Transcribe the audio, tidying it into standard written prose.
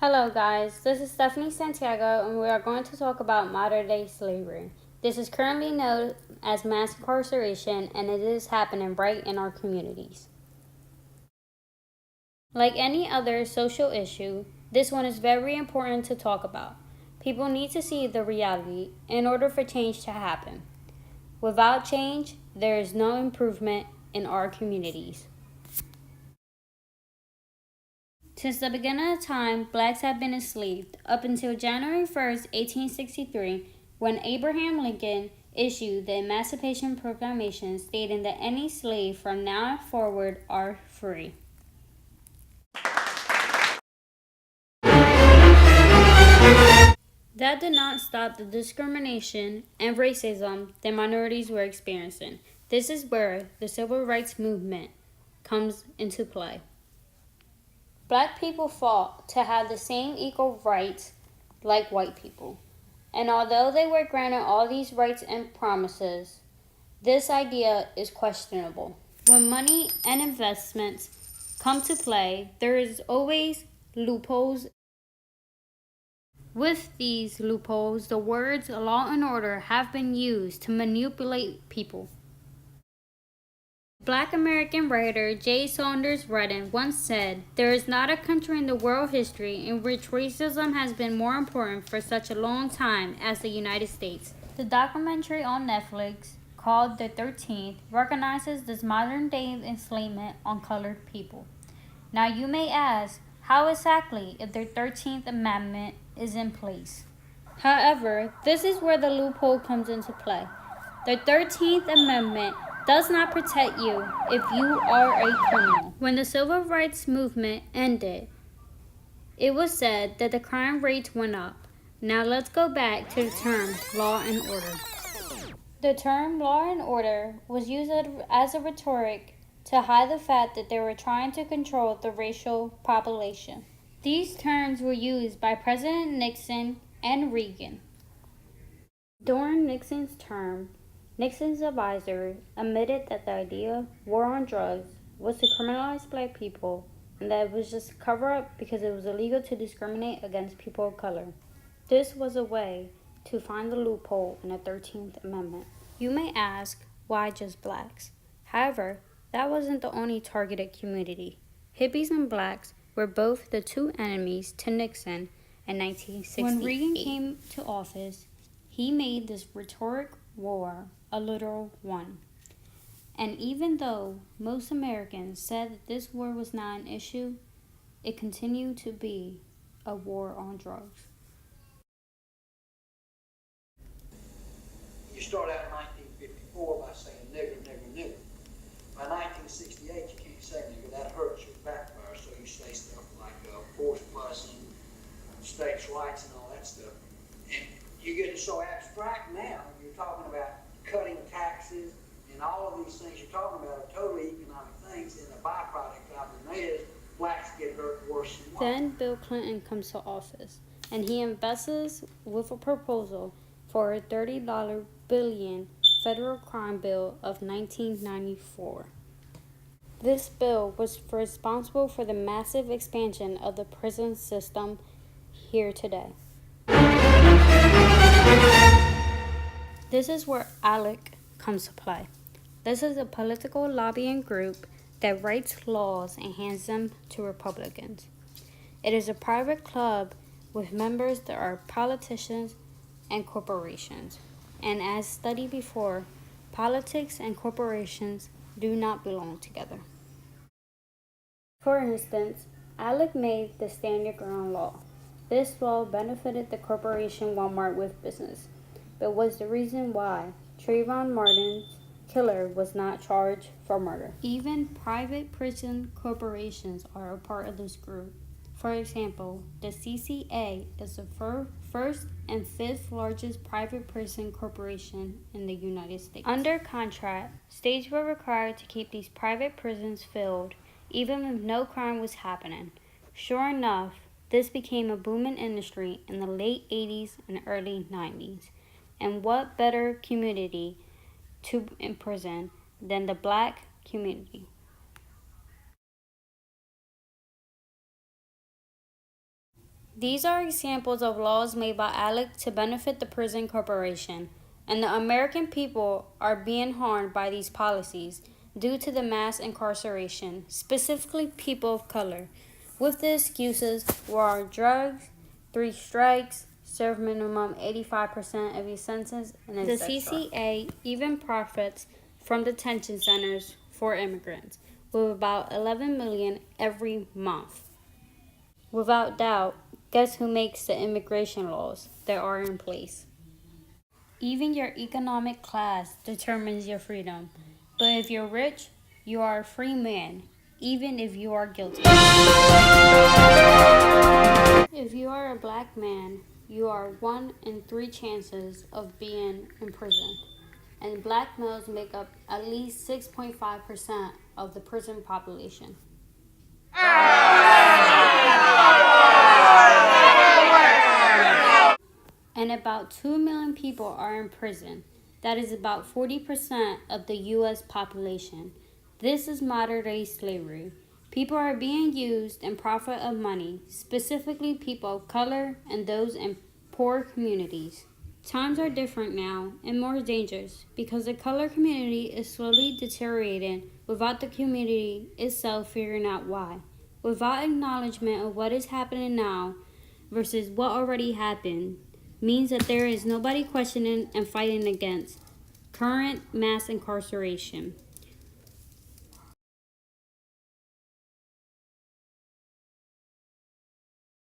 Hello, guys. This is Stephanie Santiago, and we are going to talk about modern day slavery. This is currently known as mass incarceration, and it is happening right in our communities. Like any other social issue, this one is very important to talk about. People need to see the reality in order for change to happen. Without change, there is no improvement in our communities. Since the beginning of time, blacks have been enslaved up until January 1st, 1863, when Abraham Lincoln issued the Emancipation Proclamation stating that any slave from now forward are free. That did not stop the discrimination and racism that minorities were experiencing. This is where the civil rights movement comes into play. Black people fought to have the same equal rights like white people. And although they were granted all these rights and promises, this idea is questionable. When money and investments come to play, there is always loopholes. With these loopholes, the words law and order have been used to manipulate people. Black American writer J. Saunders Redden once said, "There is not a country in the world history in which racism has been more important for such a long time as the United States." The documentary on Netflix called The 13th recognizes this modern day enslavement on colored people. Now you may ask, how exactly if the 13th Amendment is in place? However, this is where the loophole comes into play. The 13th Amendment does not protect you if you are a criminal. When the civil rights movement ended, it was said that the crime rates went up. Now let's go back to the term law and order. The term law and order was used as a rhetoric to hide the fact that they were trying to control the racial population. These terms were used by President Nixon and Reagan. During Nixon's term, Nixon's advisor admitted that the idea war on drugs was to criminalize black people and that it was just a cover up because it was illegal to discriminate against people of color. This was a way to find the loophole in the 13th Amendment. You may ask, why just blacks? However, that wasn't the only targeted community. Hippies and blacks were both the two enemies to Nixon in 1968. When Reagan came to office, he made this rhetoric war a literal one. And even though most Americans said that this war was not an issue, it continued to be a war on drugs. You start out in 1954 by saying nigger, nigger, nigger. By 1968, you can't say nigger. That hurts your backfire, so you say stuff like force busing, states' rights, and all that stuff. And you get so abstract now. You're talking about cutting taxes and all of these things you're talking about are totally economic things, and the byproduct of them is blacks get hurt worse than white. Then Bill Clinton comes to office, and he invests with a proposal for a $30 billion federal crime bill of 1994. This bill was responsible for the massive expansion of the prison system here today. This is where ALEC comes to play. This is a political lobbying group that writes laws and hands them to Republicans. It is a private club with members that are politicians and corporations. And as studied before, politics and corporations do not belong together. For instance, ALEC made the Stand Your Ground law. This law benefited the corporation Walmart with business, but was the reason why Trayvon Martin's killer was not charged for murder. Even private prison corporations are a part of this group. For example, the CCA is the first and fifth largest private prison corporation in the United States. Under contract, states were required to keep these private prisons filled even if no crime was happening. Sure enough, this became a booming industry in the late 80s and early 90s. And what better community to imprison than the black community? These are examples of laws made by ALEC to benefit the prison corporation, and the American people are being harmed by these policies due to the mass incarceration, specifically people of color, with the excuses war on drugs, 3 strikes, serve minimum 85% of your sentence, and the CCA even profits from detention centers for immigrants, with about 11 million every month. Without doubt, guess who makes the immigration laws that are in place? Even your economic class determines your freedom. But if you're rich, you are a free man, even if you are guilty. If you are a black man, you are 1 in 3 chances of being in prison. And black males make up at least 6.5% of the prison population. And about 2 million people are in prison. That is about 40% of the U.S. population. This is modern-day slavery. People are being used in profit of money, specifically people of color and those in poor communities. Times are different now and more dangerous because the color community is slowly deteriorating without the community itself figuring out why. Without acknowledgement of what is happening now versus what already happened, means that there is nobody questioning and fighting against current mass incarceration.